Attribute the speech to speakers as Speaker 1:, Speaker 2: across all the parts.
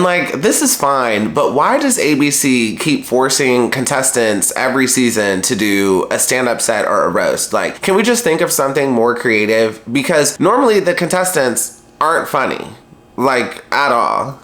Speaker 1: like, this is fine, but why does ABC keep forcing contestants every season to do a stand-up set or a roast? Like, can we just think of something more creative? Because normally the contestants aren't funny, like, at all.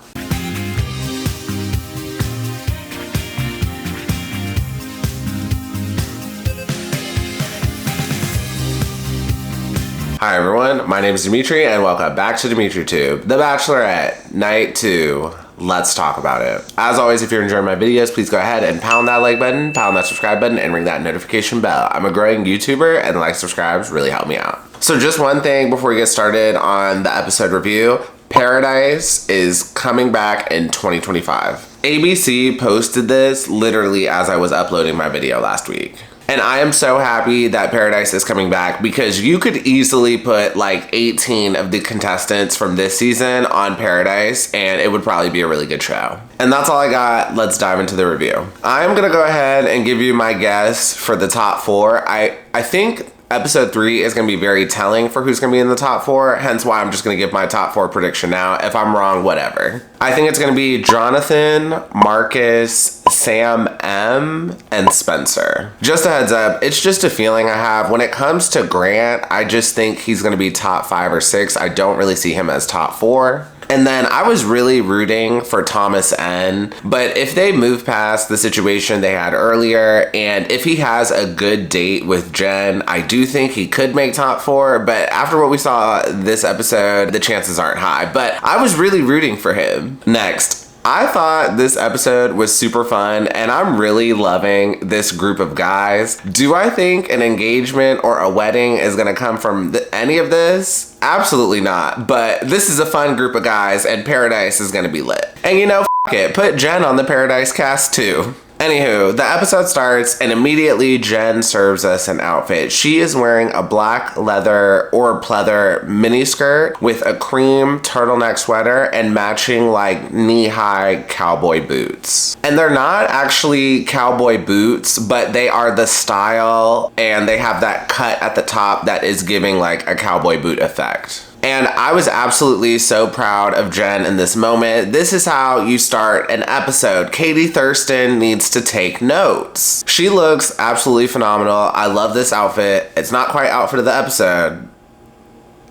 Speaker 1: Hi everyone, my name is Demetri and welcome back to DemetriTube, The Bachelorette, Night 2. Let's talk about it. As always, if you're enjoying my videos, please go ahead and pound that like button, pound that subscribe button, and ring that notification bell. I'm a growing YouTuber and like, subscribes really help me out. So just one thing before we get started on the episode review, Paradise is coming back in 2025. ABC posted this literally as I was uploading my video last week. And I am so happy that Paradise is coming back because you could easily put like 18 of the contestants from this season on Paradise and it would probably be a really good show. And that's all I got. Let's dive into the review. I'm gonna go ahead and give you my guess for the top 4. I think episode 3 is going to be very telling for who's going to be in the top 4, hence why I'm just going to give my top 4 prediction now. If I'm wrong, whatever. I think it's going to be Jonathan, Marcus, Sam M, and Spencer. Just a heads up, it's just a feeling I have. When it comes to Grant, I just think he's going to be top 5 or 6. I don't really see him as top 4. And then I was really rooting for Thomas N, but if they move past the situation they had earlier, and if he has a good date with Jen, I do think he could make top 4, but after what we saw this episode, the chances aren't high, but I was really rooting for him. Next. I thought this episode was super fun and I'm really loving this group of guys. Do I think an engagement or a wedding is gonna come from any of this? Absolutely not, but this is a fun group of guys and Paradise is gonna be lit. And you know, f it, put Jen on the Paradise cast too. Anywho, the episode starts and immediately Jen serves us an outfit. She is wearing a black leather or pleather miniskirt with a cream turtleneck sweater and matching like knee-high cowboy boots. And they're not actually cowboy boots, but they are the style and they have that cut at the top that is giving like a cowboy boot effect. And I was absolutely so proud of Jen in this moment. This is how you start an episode. Katie Thurston needs to take notes. She looks absolutely phenomenal. I love this outfit. It's not quite outfit of the episode,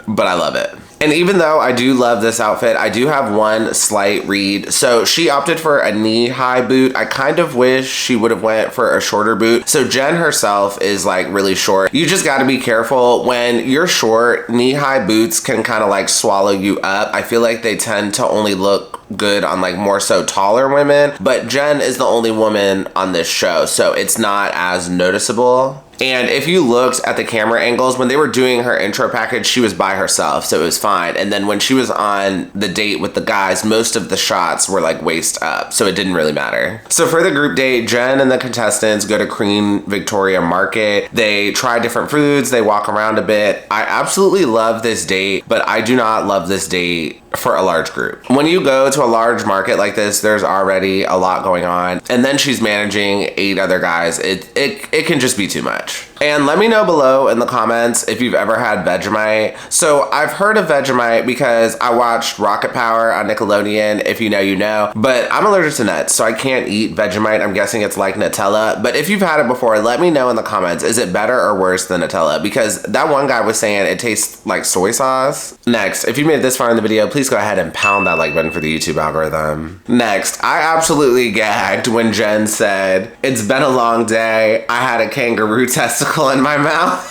Speaker 1: but I love it. And even though I do love this outfit, I do have one slight read. So she opted for a knee-high boot. I kind of wish she would have went for a shorter boot. So Jen herself is like really short. You just gotta be careful. When you're short, knee-high boots can kind of like swallow you up. I feel like they tend to only look good on like more so taller women, but Jen is the only woman on this show, so it's not as noticeable. And if you looked at the camera angles, when they were doing her intro package, she was by herself, so it was fine. And then when she was on the date with the guys, most of the shots were like waist up, so it didn't really matter. So for the group date, Jen and the contestants go to Queen Victoria Market. They try different foods, they walk around a bit. I absolutely love this date, but I do not love this date for a large group. When you go to a large market like this, there's already a lot going on. And then she's managing 8 other guys. It can just be too much. And let me know below in the comments if you've ever had Vegemite. So I've heard of Vegemite because I watched Rocket Power on Nickelodeon. If you know, you know. But I'm allergic to nuts, so I can't eat Vegemite. I'm guessing it's like Nutella. But if you've had it before, let me know in the comments. Is it better or worse than Nutella? Because that one guy was saying it tastes like soy sauce. Next, if you made it this far in the video, please go ahead and pound that like button for the YouTube algorithm. Next, I absolutely gagged when Jen said, "It's been a long day. I had a kangaroo testicle in my mouth."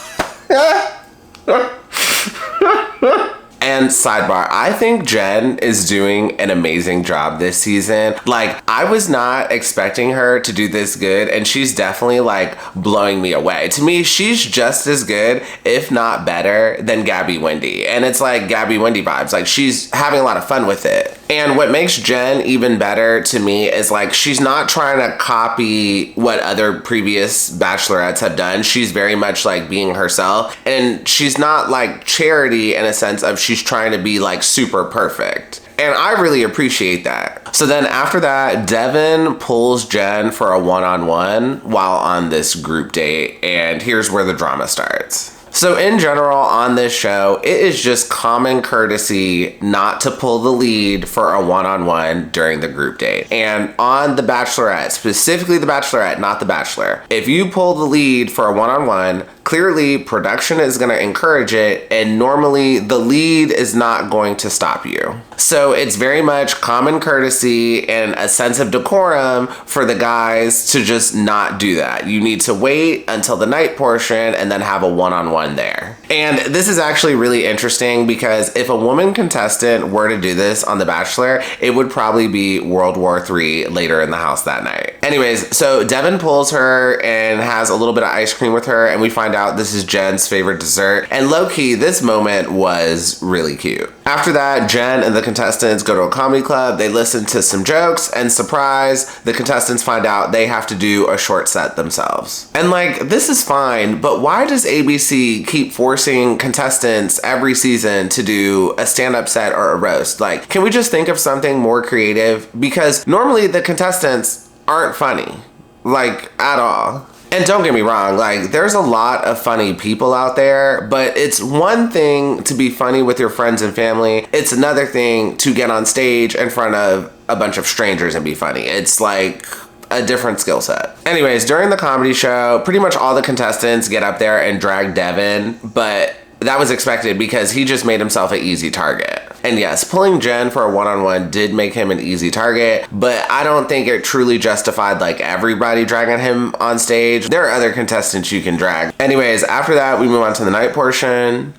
Speaker 1: And sidebar, I think Jen is doing an amazing job this season. Like, I was not expecting her to do this good, and she's definitely like blowing me away. To me, she's just as good, if not better, than Gabby Wendy. And it's like Gabby Wendy vibes. Like, she's having a lot of fun with it. And what makes Jen even better to me is like, she's not trying to copy what other previous bachelorettes have done. She's very much like being herself. And she's not like Charity in a sense of she's trying to be like super perfect. And I really appreciate that. So then after that, Devin pulls Jen for a one-on-one while on this group date. And here's where the drama starts. So in general on this show, it is just common courtesy not to pull the lead for a one-on-one during the group date. And on The Bachelorette, specifically The Bachelorette, not The Bachelor, if you pull the lead for a one-on-one, clearly production is going to encourage it, and normally the lead is not going to stop you. So it's very much common courtesy and a sense of decorum for the guys to just not do that. You need to wait until the night portion and then have a one-on-one there. And this is actually really interesting because if a woman contestant were to do this on The Bachelor, it would probably be World War III later in the house that night. Anyways, so Devin pulls her and has a little bit of ice cream with her, and we find out this is Jen's favorite dessert. And low-key, this moment was really cute. After that, Jenn and the contestants go to a comedy club, they listen to some jokes, and surprise, the contestants find out they have to do a short set themselves. And like, this is fine, but why does ABC keep forcing contestants every season to do a stand-up set or a roast? Like, can we just think of something more creative? Because normally the contestants aren't funny, like, at all. And don't get me wrong, like, there's a lot of funny people out there, but it's one thing to be funny with your friends and family. It's another thing to get on stage in front of a bunch of strangers and be funny. It's like a different skill set. Anyways, during the comedy show, pretty much all the contestants get up there and drag Devin, but that was expected because he just made himself an easy target. And yes, pulling Jenn for a one-on-one did make him an easy target, but I don't think it truly justified like everybody dragging him on stage. There are other contestants you can drag. Anyways, after that, we move on to the night portion.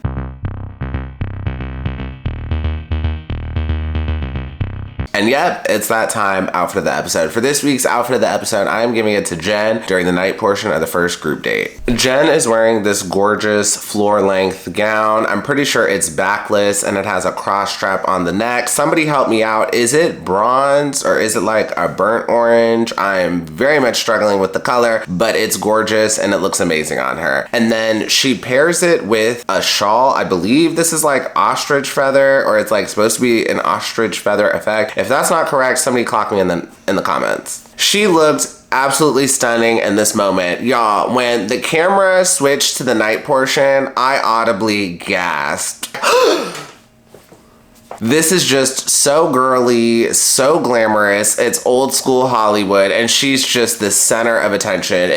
Speaker 1: And yep, it's that time outfit of the episode. For this week's outfit of the episode, I am giving it to Jenn during the night portion of the first group date. Jenn is wearing this gorgeous floor-length gown. I'm pretty sure it's backless and it has a cross strap on the neck. Somebody help me out. Is it bronze or is it like a burnt orange? I am very much struggling with the color, but it's gorgeous and it looks amazing on her. And then she pairs it with a shawl. I believe this is like ostrich feather, or it's like supposed to be an ostrich feather effect. If that's not correct, somebody clock me in the comments. She looked absolutely stunning in this moment. Y'all, when the camera switched to the night portion, I audibly gasped. This is just so girly, so glamorous. It's old school Hollywood, and she's just the center of attention.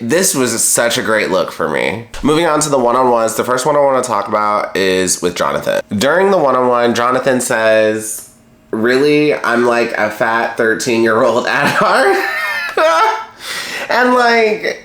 Speaker 1: This was such a great look for me. Moving on to the one-on-ones, the first one I want to talk about is with Jonathan. During the one-on-one, Jonathan says, "Really? I'm like a fat 13-year-old at heart?" And like,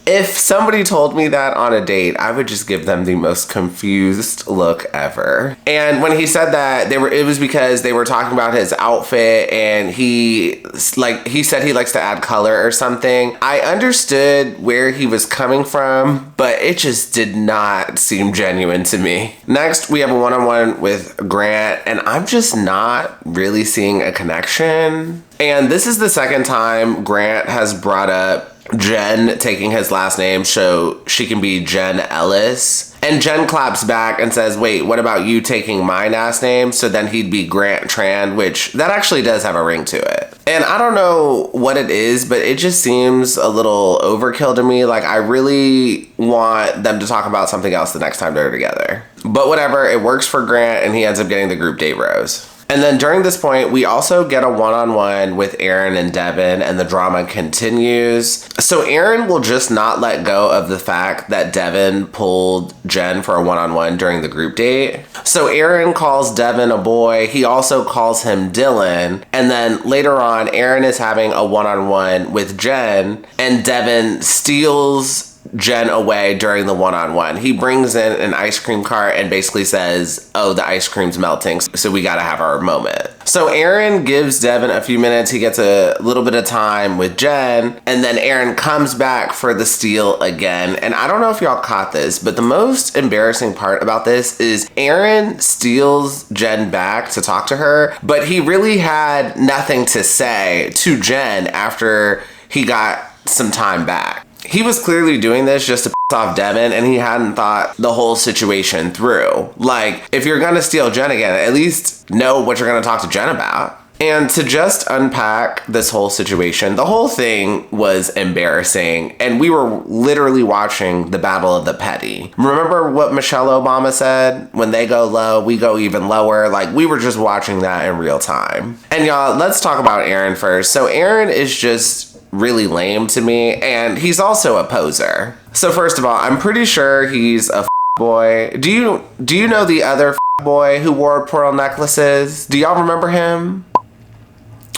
Speaker 1: if somebody told me that on a date, I would just give them the most confused look ever. And when he said that, it was because they were talking about his outfit, and he said he likes to add color or something. I understood where he was coming from, but it just did not seem genuine to me. Next, we have a one-on-one with Grant, and I'm just not really seeing a connection. And this is the second time Grant has brought up Jenn taking his last name so she can be Jenn Ellis. And Jenn claps back and says, "Wait, what about you taking my last name? So then he'd be Grant Tran," which that actually does have a ring to it. And I don't know what it is, but it just seems a little overkill to me. Like, I really want them to talk about something else the next time they're together. But whatever, it works for Grant, and he ends up getting the group date rose. And then during this point, we also get a one-on-one with Aaron and Devin, and the drama continues. So Aaron will just not let go of the fact that Devin pulled Jenn for a one-on-one during the group date. So Aaron calls Devin a boy. He also calls him Dylan. And then later on, Aaron is having a one-on-one with Jenn, and Devin steals Jenn away during the one-on-one. He brings in an ice cream cart and basically says, "Oh, the ice cream's melting, so we gotta have our moment." So Aaron gives Devin a few minutes. He gets a little bit of time with Jenn, and then Aaron comes back for the steal again. And I don't know if y'all caught this, but the most embarrassing part about this is Aaron steals Jenn back to talk to her, but he really had nothing to say to Jenn after he got some time back. He was clearly doing this just to piss off Devin, and he hadn't thought the whole situation through. Like, if you're gonna steal Jenn again, at least know what you're gonna talk to Jenn about. And to just unpack this whole situation, the whole thing was embarrassing. And we were literally watching the battle of the petty. Remember what Michelle Obama said? When they go low, we go even lower. Like, we were just watching that in real time. And y'all, let's talk about Aaron first. So Aaron is just really lame to me, and he's also a poser. So first of all, I'm pretty sure he's a boy. Do you know the other boy who wore pearl necklaces? Do y'all remember him?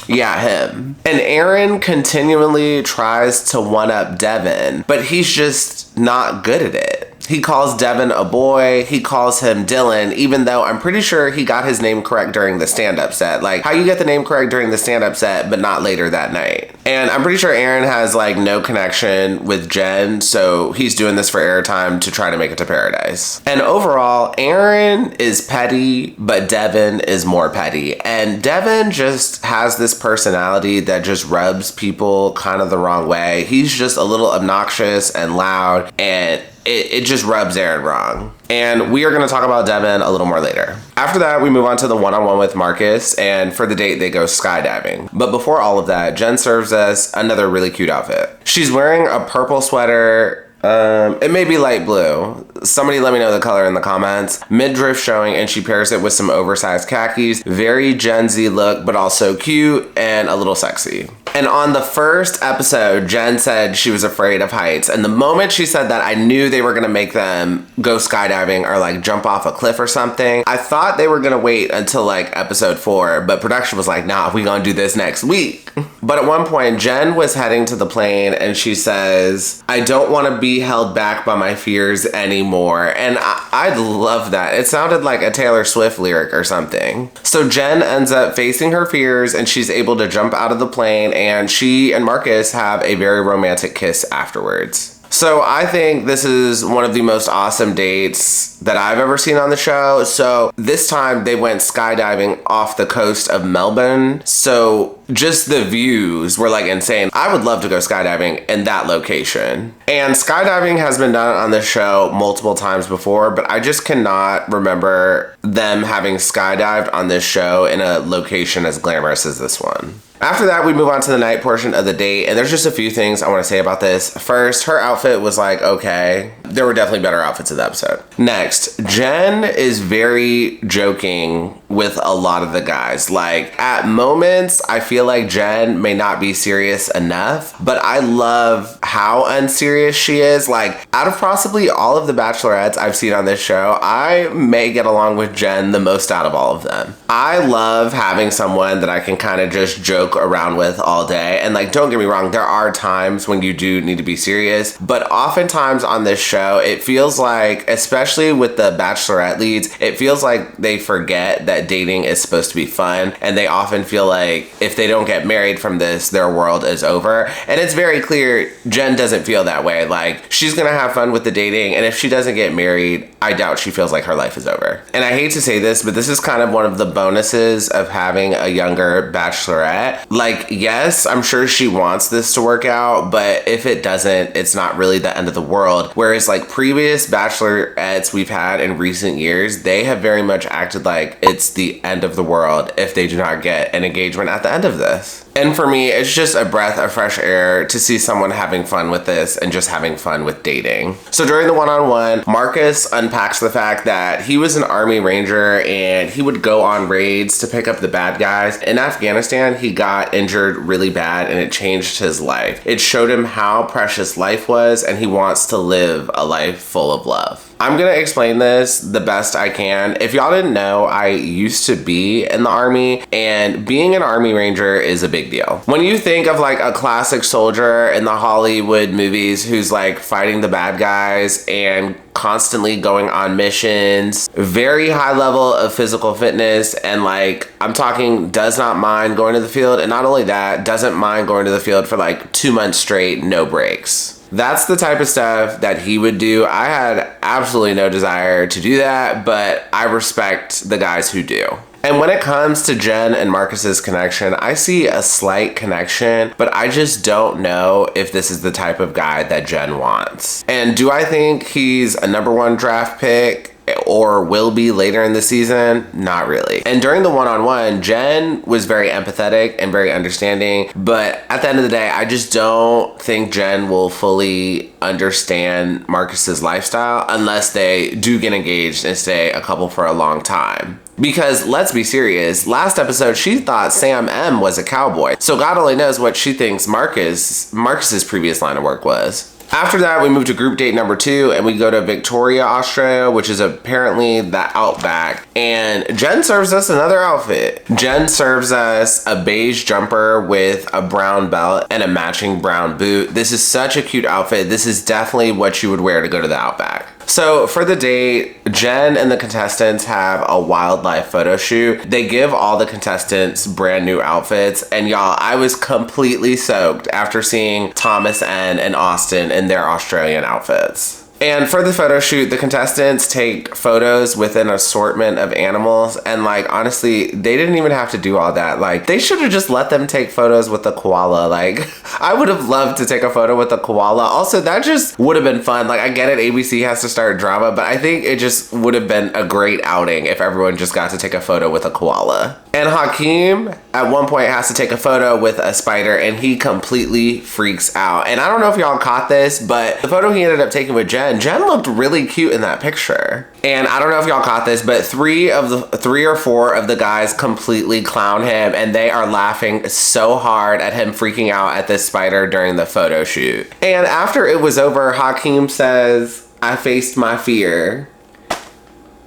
Speaker 1: Yeah, him. And Aaron continually tries to one-up Devin, but he's just not good at it. He calls Devin a boy. He calls him Dylan, even though I'm pretty sure he got his name correct during the stand-up set. Like, how you get the name correct during the stand-up set, but not later that night. And I'm pretty sure Aaron has, like, no connection with Jen, so he's doing this for airtime to try to make it to paradise. And overall, Aaron is petty, but Devin is more petty. And Devin just has this personality that just rubs people kind of the wrong way. He's just a little obnoxious and loud, and it just rubs Aaron wrong. And we are going to talk about Devin a little more later. After that, we move on to the one-on-one with Marcus, and for the date, they go skydiving. But before all of that, Jen serves us another really cute outfit. She's wearing a purple sweater. It may be light blue. Somebody let me know the color in the comments. Midriff showing, and she pairs it with some oversized khakis. Very Gen Z look, but also cute and a little sexy. And on the first episode, Jen said she was afraid of heights. And the moment she said that, I knew they were going to make them go skydiving or like jump off a cliff or something. I thought they were going to wait until like episode 4, but production was like, nah, we going to do this next week. But at one point, Jen was heading to the plane and she says, I don't want to be held back by my fears anymore. And I love that. It sounded like a Taylor Swift lyric or something. So Jen ends up facing her fears and she's able to jump out of the plane, and she and Marcus have a very romantic kiss afterwards. So I think this is one of the most awesome dates that I've ever seen on the show. So this time they went skydiving off the coast of Melbourne. So just the views were like insane. I would love to go skydiving in that location. And skydiving has been done on the show multiple times before, but I just cannot remember them having skydived on this show in a location as glamorous as this one. After that, we move on to the night portion of the date, and there's just a few things I want to say about this. First, her outfit was like, okay. There were definitely better outfits in the episode. Next, Jen is very joking with a lot of the guys. Like, at moments, I feel like Jen may not be serious enough, but I love how unserious she is. Like, out of possibly all of the Bachelorettes I've seen on this show, I may get along with Jen the most out of all of them. I love having someone that I can kind of just joke around with all day. And like, don't get me wrong, there are times when you do need to be serious, but oftentimes on this show, it feels like, especially with the Bachelorette leads, it feels like they forget that dating is supposed to be fun, and they often feel like if they don't get married from this, their world is over. And it's very clear Jen doesn't feel that way. Like, she's gonna have fun with the dating, and if she doesn't get married, I doubt she feels like her life is over. And I hate to say this, but this is kind of one of the bonuses of having a younger Bachelorette. Like, yes, I'm sure she wants this to work out, but if it doesn't, it's not really the end of the world. Whereas like previous Bachelorettes we've had in recent years, they have very much acted like it's the end of the world if they do not get an engagement at the end of this. And for me, it's just a breath of fresh air to see someone having fun with this and just having fun with dating. So during the one-on-one, Marcus unpacks the fact that he was an Army Ranger and he would go on raids to pick up the bad guys. In Afghanistan, he got injured really bad and it changed his life. It showed him how precious life was, and he wants to live a life full of love. I'm gonna explain this the best I can. If y'all didn't know, I used to be in the Army, and being an Army Ranger is a big deal. When you think of like a classic soldier in the Hollywood movies who's like fighting the bad guys and constantly going on missions, very high level of physical fitness, and like, I'm talking does not mind going to the field, and not only that, doesn't mind going to the field for like 2 months straight, no breaks. That's the type of stuff that he would do. I had absolutely no desire to do that, but I respect the guys who do. And when it comes to Jen and Marcus's connection, I see a slight connection, but I just don't know if this is the type of guy that Jen wants. And do I think he's a #1 draft pick or will be later in the season? Not really. And during the one-on-one, Jenn was very empathetic and very understanding, but at the end of the day, I just don't think Jenn will fully understand Marcus's lifestyle unless they do get engaged and stay a couple for a long time. Because let's be serious, last episode she thought Sam M was a cowboy. So God only knows what she thinks Marcus's previous line of work was. After that, we move to group date number 2 and we go to Victoria, Australia, which is apparently the Outback. And Jenn serves us another outfit. Jenn serves us a beige jumper with a brown belt and a matching brown boot. This is such a cute outfit. This is definitely what you would wear to go to the Outback. So for the date, Jenn and the contestants have a wildlife photo shoot. They give all the contestants brand new outfits. And y'all, I was completely soaked after seeing Thomas N and Austin in their Australian outfits. And for the photo shoot, the contestants take photos with an assortment of animals. And like, honestly, they didn't even have to do all that. Like, they should have just let them take photos with the koala. Like, I would have loved to take a photo with a koala. Also, that just would have been fun. Like, I get it, ABC has to start drama, but I think it just would have been a great outing if everyone just got to take a photo with a koala. And Hakeem, at one point, has to take a photo with a spider, and he completely freaks out. And I don't know if y'all caught this, but the photo he ended up taking with Jenn looked really cute in that picture. And I don't know if y'all caught this, but 3 or 4 of the guys completely clown him, and they are laughing so hard at him freaking out at this spider during the photo shoot. And after it was over, Hakeem says, "I faced my fear."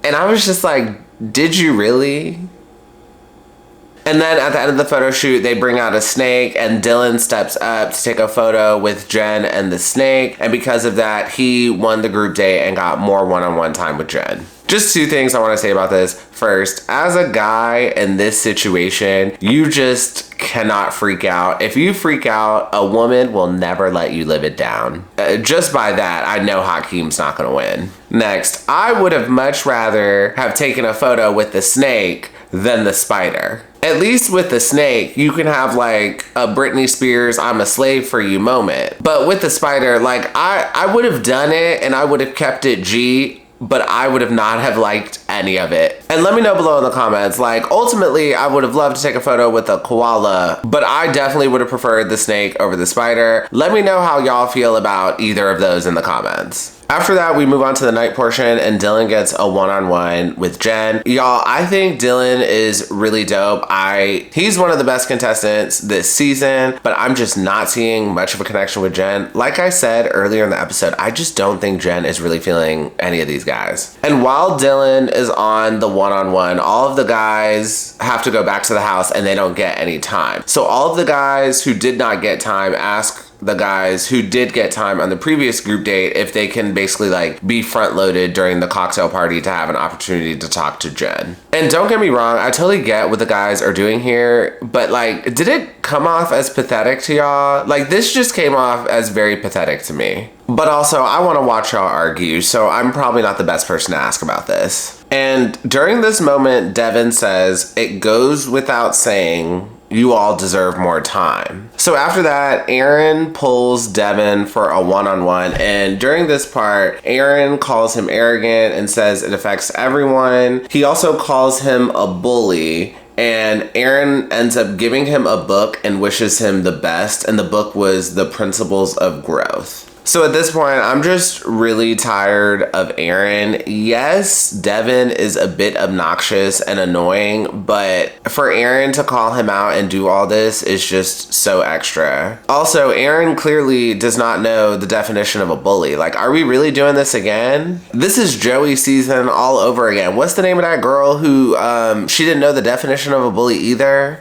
Speaker 1: And I was just like, did you really? And then at the end of the photo shoot, they bring out a snake and Dylan steps up to take a photo with Jenn and the snake. And because of that, he won the group date and got more one-on-one time with Jenn. Just 2 things I want to say about this. First, as a guy in this situation, you just cannot freak out. If you freak out, a woman will never let you live it down. Just by that, I know Hakeem's not going to win. Next, I would have much rather have taken a photo with the snake than the spider. At least with the snake, you can have like a Britney Spears, "I'm a slave for you" moment. But with the spider, like I would have done it and I would have kept it G, but I would have not have liked any of it. And let me know below in the comments, like ultimately I would have loved to take a photo with a koala, but I definitely would have preferred the snake over the spider. Let me know how y'all feel about either of those in the comments. After that, we move on to the night portion and Dylan gets a one-on-one with Jenn. Y'all, I think Dylan is really dope. He's one of the best contestants this season, but I'm just not seeing much of a connection with Jenn. Like I said earlier in the episode, I just don't think Jenn is really feeling any of these guys. And while Dylan is on the one-on-one, all of the guys have to go back to the house and they don't get any time. So all of the guys who did not get time ask the guys who did get time on the previous group date if they can basically like be front loaded during the cocktail party to have an opportunity to talk to Jenn. And don't get me wrong, I totally get what the guys are doing here, but like, did it come off as pathetic to y'all? Like, this just came off as very pathetic to me. But also, I want to watch y'all argue, so I'm probably not the best person to ask about this. And during this moment, Devin says, "It goes without saying, you all deserve more time." So after that, Aaron pulls Devin for a one-on-one, and during this part, Aaron calls him arrogant and says it affects everyone. He also calls him a bully, and Aaron ends up giving him a book and wishes him the best, and the book was The Principles of Growth. So at this point, I'm just really tired of Aaron. Yes, Devin is a bit obnoxious and annoying, but for Aaron to call him out and do all this is just so extra. Also, Aaron clearly does not know the definition of a bully. Like, are we really doing this again? This is Joey season all over again. What's the name of that girl who, she didn't know the definition of a bully either?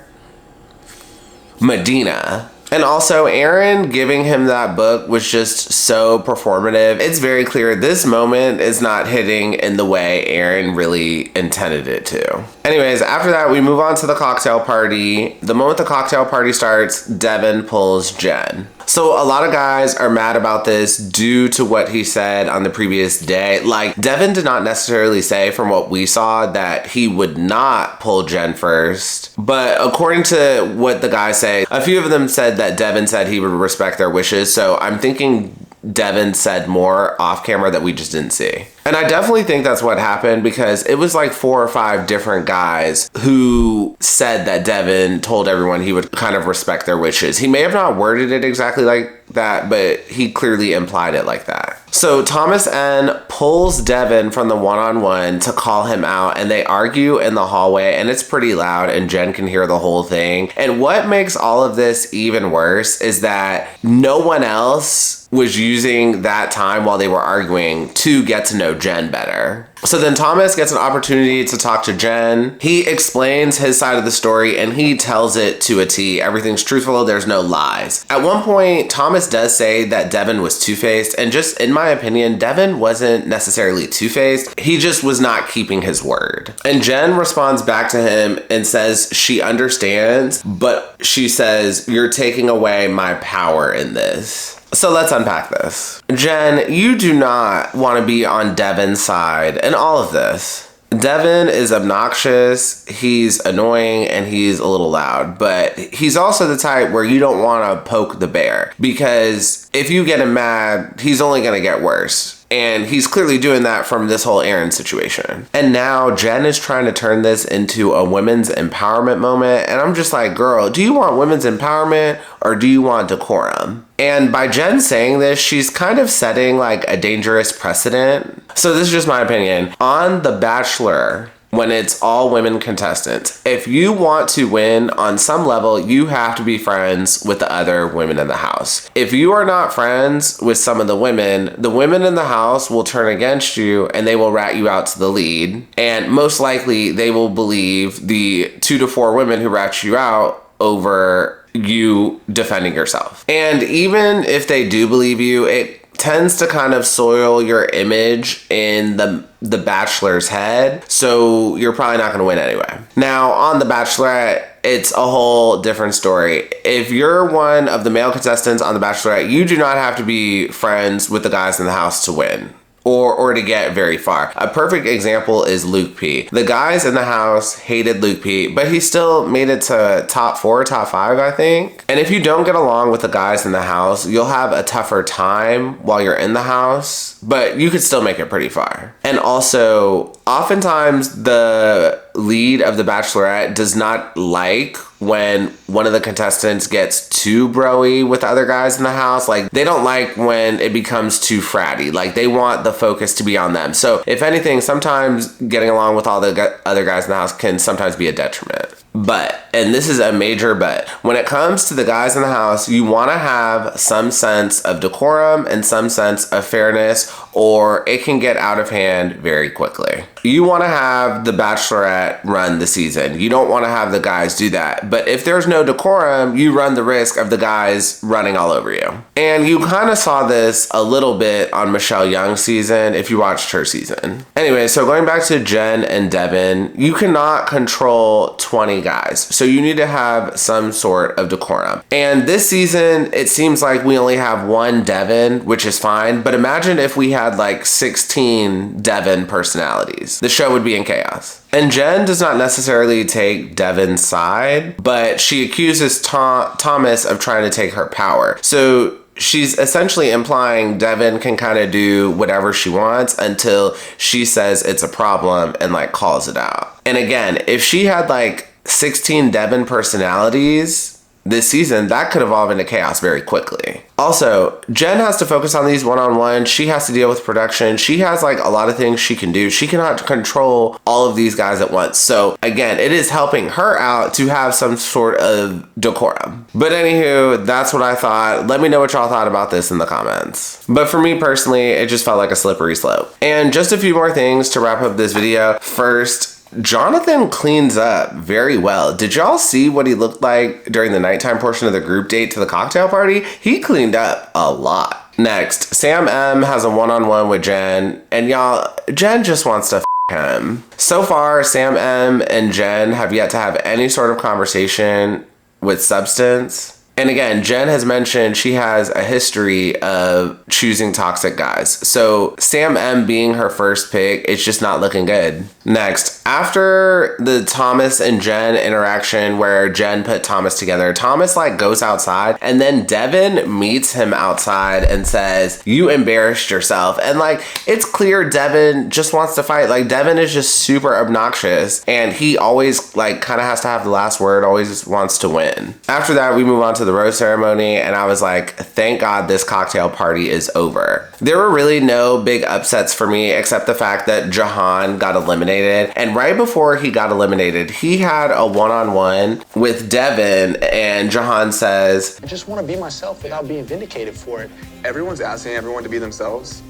Speaker 1: Medina. And also, Aaron giving him that book was just so performative. It's very clear this moment is not hitting in the way Aaron really intended it to. Anyways, after that, we move on to the cocktail party. The moment the cocktail party starts, Devin pulls Jenn. So a lot of guys are mad about this due to what he said on the previous day. Like, Devin did not necessarily say, from what we saw, that he would not pull Jenn first. But according to what the guys say, a few of them said that Devin said he would respect their wishes. So I'm thinking Devin said more off camera that we just didn't see. And I definitely think that's what happened, because it was like 4 or 5 different guys who said that Devin told everyone he would kind of respect their wishes. He may have not worded it exactly like that, but he clearly implied it like that. So Thomas N pulls Devin from the one-on-one to call him out, and they argue in the hallway, and it's pretty loud, and Jen can hear the whole thing. And what makes all of this even worse is that no one else was using that time while they were arguing to get to know Jen better. So then Thomas gets an opportunity to talk to Jen. He explains his side of the story, and he tells it to a T. Everything's truthful, there's no lies. At one point, Thomas does say that Devin was two-faced, and just in my opinion, Devin wasn't necessarily two-faced. He just was not keeping his word. And Jen responds back to him and says she understands, but she says, "You're taking away my power in this." So let's unpack this. Jen, you do not want to be on Devin's side in all of this. Devin is obnoxious, he's annoying, and he's a little loud, but he's also the type where you don't want to poke the bear, because if you get him mad, he's only going to get worse. And he's clearly doing that from this whole Aaron situation. And now Jen is trying to turn this into a women's empowerment moment. And I'm just like, girl, do you want women's empowerment or do you want decorum? And by Jen saying this, she's kind of setting like a dangerous precedent. So this is just my opinion. On The Bachelor, when it's all women contestants, if you want to win on some level, you have to be friends with the other women in the house. If you are not friends with some of the women in the house will turn against you and they will rat you out to the lead. And most likely they will believe the 2 to 4 women who rat you out over you defending yourself. And even if they do believe you, it tends to kind of soil your image in the Bachelor's head, so you're probably not going to win anyway. Now, on The Bachelorette, it's a whole different story. If you're one of the male contestants on The Bachelorette, you do not have to be friends with the guys in the house to win. Or to get very far. A perfect example is Luke P. The guys in the house hated Luke P, but he still made it to top 4, top 5, I think. And if you don't get along with the guys in the house, you'll have a tougher time while you're in the house, but you could still make it pretty far. And also, oftentimes the lead of The Bachelorette does not like when one of the contestants gets too bro-y with the other guys in the house. Like, they don't like when it becomes too fratty. Like, they want the focus to be on them. So if anything, sometimes getting along with all the other guys in the house can sometimes be a detriment. But, and this is a major but, when it comes to the guys in the house, you want to have some sense of decorum and some sense of fairness, or it can get out of hand very quickly. You want to have the Bachelorette run the season. You don't want to have the guys do that. But if there's no decorum, you run the risk of the guys running all over you. And you kind of saw this a little bit on Michelle Young's season if you watched her season. Anyway, so going back to Jen and Devin, you cannot control 20 guys. So you need to have some sort of decorum. And this season, it seems like we only have 1 Devin, which is fine. But imagine if we had like 16 Devin personalities. The show would be in chaos. And Jen does not necessarily take Devin's side, but she accuses Thomas of trying to take her power. So she's essentially implying Devin can kind of do whatever she wants until she says it's a problem and like calls it out. And again, if she had like 16 Devin personalities this season, that could evolve into chaos very quickly. Also, Jen has to focus on these one-on-one. She has to deal with production. She has like a lot of things she can do. She cannot control all of these guys at once. So again, it is helping her out to have some sort of decorum. But anywho, that's what I thought. Let me know what y'all thought about this in the comments. But for me personally, it just felt like a slippery slope. And just a few more things to wrap up this video. First, Jonathan cleans up very well. Did y'all see what he looked like during the nighttime portion of the group date to the cocktail party? He cleaned up a lot. Next, Sam M has a one-on-one with Jen, and y'all, Jen just wants to him. So far, Sam M and Jen have yet to have any sort of conversation with substance. And again, Jen has mentioned she has a history of choosing toxic guys. So Sam M being her first pick, it's just not looking good. Next, after the Thomas and Jen interaction where Jen put Thomas together, Thomas like goes outside and then Devin meets him outside and says, "You embarrassed yourself." And like, it's clear Devin just wants to fight. Like Devin is just super obnoxious and he always like kind of has to have the last word, always wants to win. After that, we move on to the rose ceremony and I was like, thank God this cocktail party is over. There were really no big upsets for me except the fact that Jahan got eliminated. And right before he got eliminated, he had a one-on-one with Devin and Jahan says,
Speaker 2: "I just want to be myself without being vindicated for it."
Speaker 3: Everyone's asking everyone to be themselves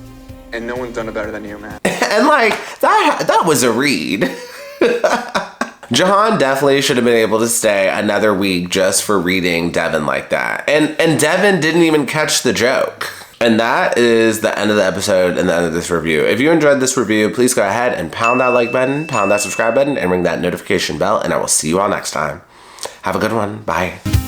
Speaker 3: and no one's done it better than you, man.
Speaker 1: And like, that was a read. Jahan definitely should have been able to stay another week just for reading Devin like that. And Devin didn't even catch the joke. And that is the end of the episode and the end of this review. If you enjoyed this review, please go ahead and pound that like button, pound that subscribe button, and ring that notification bell, and I will see you all next time. Have a good one. Bye.